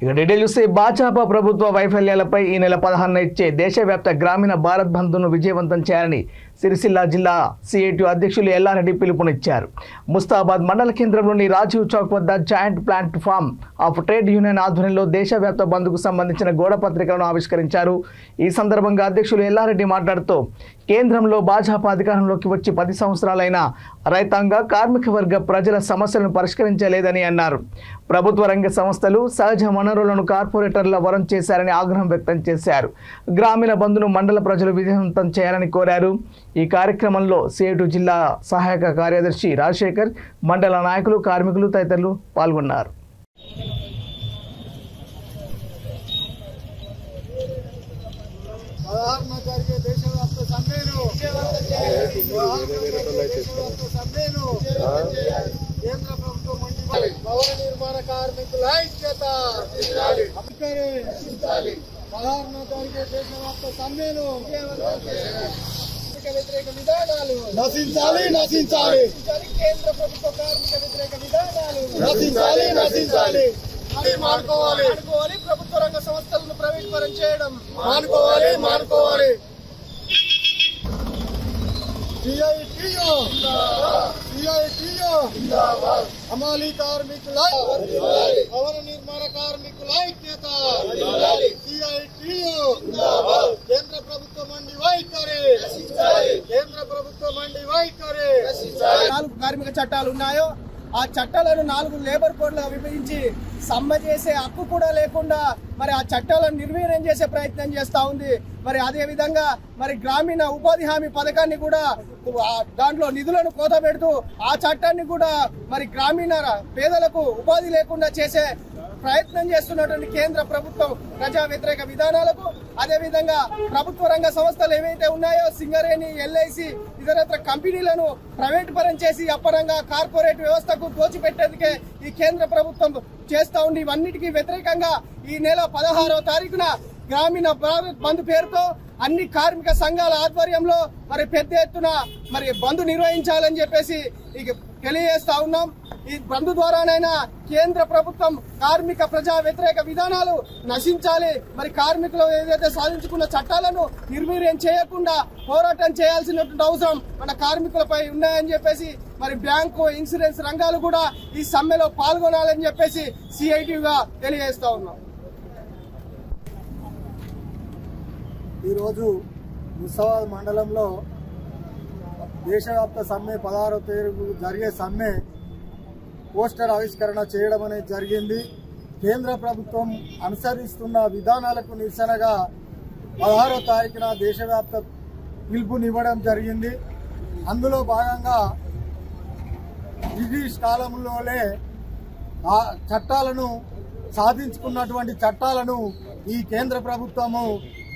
ఇక డీటెయిల్ చూస్తే భాజపా ప్రభుత్వ వైఫల్యాలపై ఈ నెల 16న ఇచ్చే దేశవ్యాప్త గ్రామీణ భారత్ బంద్ను విజయవంతం చేయాలని సిరిసిల్ల జిల్లా సిఐటి అధ్యక్షులు ఎల్లారెడ్డి పిలుపునిచ్చారు. ముస్తాబాద్ మండల కేంద్రంలోని రాజీవ్ చౌక్ వద్ద joint platform of trade union ఆధ్వర్యంలో దేశవ్యాప్త బంద్కు సంబంధించిన గోడ పత్రికలను ఆవిష్కరించారు. ఈ సందర్భంగా అధ్యక్షులు ఎల్లారెడ్డి మాట్లాడుతూ కేంద్రంలో భాజపా అధికారంలోకి వచ్చి 10 సంవత్సరాలైన రైతాంగ కార్మిక వర్గ ప్రజల సమస్యలను పరిష్కరించలేదని అన్నారు. ప్రభుత్వ రంగ సంస్థలు సహజ వనరులను కార్పొరేటర్ల వరం చేశారని ఆగ్రహం వ్యక్తం చేశారు. గ్రామీణ బంద్ను మండల ప్రజలు విజయవంతం చేయాలని కోరారు. ఈ కార్యక్రమంలో సిఐటి జిల్లా సహాయక కార్యదర్శి రాజశేఖర్, మండల నాయకులు, కార్మికులు తదితరులు పాల్గొన్నారు. భవన నిర్మాణ కార్మికుల ఐక్యత దేశవ్యాప్త సమ్మెను వ్యతిరేక విధానాలు నశించాలి నశించాలి కేంద్ర ప్రభుత్వ కార్మిక వ్యతిరేక విధానాలు నశించాలి నశించాలి మానుకోవాలి మానుకోవాలి ప్రభుత్వ రంగ సంస్థలను ప్రైవేట్ పరం చేయడం మానుకోవాలి మానుకోవాలి హమాలీ కార్మికుల భవన నిర్మాణ కార్మికుల ఐక్యత కేంద్ర ప్రభుత్వం మండి వైఖరి కేంద్ర ప్రభుత్వం మండి వైఖరి 4 కార్మిక చట్టాలు ఉన్నాయో ఆ చట్టాలను 4 లేబర్ కోడ్లుగా విభజించి సమ్మె చేసే హక్కు కూడా లేకుండా మరి ఆ చట్టాలను నిర్వీర్యం చేసే ప్రయత్నం చేస్తా ఉంది. మరి అదే విధంగా మరి గ్రామీణ ఉపాధి హామీ పథకాన్ని కూడా దాంట్లో నిధులను కోత పెడుతూ ఆ చట్టాన్ని కూడా మరి గ్రామీణ పేదలకు ఉపాధి లేకుండా చేసే ప్రయత్నం చేస్తున్నటువంటి కేంద్ర ప్రభుత్వం ప్రజా వ్యతిరేక విధానాలకు, అదేవిధంగా ప్రభుత్వ రంగ సంస్థలు ఏవైతే ఉన్నాయో సింగరేణి, ఎల్ఐసి, ఇతరత్ర కంపెనీలను ప్రైవేట్ పరం చేసి అప్పరంగా కార్పొరేట్ వ్యవస్థకు దోచిపెట్టేందుకే ఈ కేంద్ర ప్రభుత్వం చేస్తా ఉంది. ఇవన్నిటికీ వ్యతిరేకంగా ఈ నెల 16వ తారీఖున గ్రామీణ భారత్ బంద్ పేరుతో అన్ని కార్మిక సంఘాల ఆధ్వర్యంలో మరి పెద్ద ఎత్తున మరి బంద్ నిర్వహించాలని చెప్పేసి తెలియజేస్తా ఉన్నాం. ఈ బంద్ ద్వారానైనా కేంద్ర ప్రభుత్వం కార్మిక ప్రజా వ్యతిరేక విధానాలు నశించాలి, మరి కార్మికులు ఏదైతే సాధించుకున్న చట్టాలను నిర్వీర్యం చేయకుండా పోరాటం చేయాల్సినటువంటి అవసరం మన కార్మికులపై ఉన్నాయని చెప్పేసి మరి బ్యాంకు, ఇన్సూరెన్స్ రంగాలు కూడా ఈ సమ్మెలో పాల్గొనాలని చెప్పేసి సిఐటిగా తెలియజేస్తా ఉన్నాం. ఈరోజు ముస్తాబాద్ మండలంలో దేశవ్యాప్త సమ్మె 16వ తేదీ జరిగే సమ్మె పోస్టర్ ఆవిష్కరణ చేయడం అనేది జరిగింది. కేంద్ర ప్రభుత్వం అనుసరిస్తున్న విధానాలకు నిరసనగా 16వ తారీఖున దేశవ్యాప్త పిలుపునివ్వడం జరిగింది. అందులో భాగంగా బ్రిటిష్ కాలంలోనే ఆ చట్టాలను సాధించుకున్నటువంటి చట్టాలను ఈ కేంద్ర ప్రభుత్వము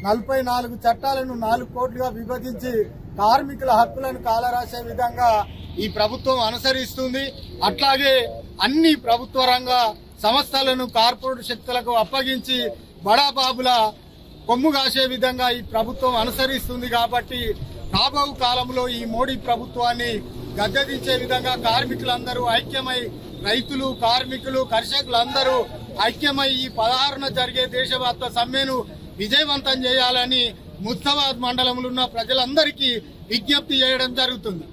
44 చట్టాలను 4 కోట్లుగా విభజించి కార్మికుల హక్కులను కాలరాసే విధంగా ఈ ప్రభుత్వం అనుసరిస్తుంది. అట్లాగే అన్ని ప్రభుత్వ రంగ సంస్థలను కార్పొరేట్ శక్తులకు అప్పగించి బడాబాబుల కొమ్ము కాసే విధంగా ఈ ప్రభుత్వం అనుసరిస్తుంది. కాబట్టి రాబో కాలంలో ఈ మోడీ ప్రభుత్వాన్ని గద్దెదించే విధంగా కార్మికులందరూ ఐక్యమై, రైతులు, కార్మికులు, కర్షకులందరూ ఐక్యమై ఈ 16న జరిగే దేశవ్యాప్త సమ్మెను విజయవంతం చేయాలని ముస్తాబాద్ మండలంలో ఉన్న ప్రజలందరికీ విజ్ఞప్తి చేయడం జరుగుతుంది.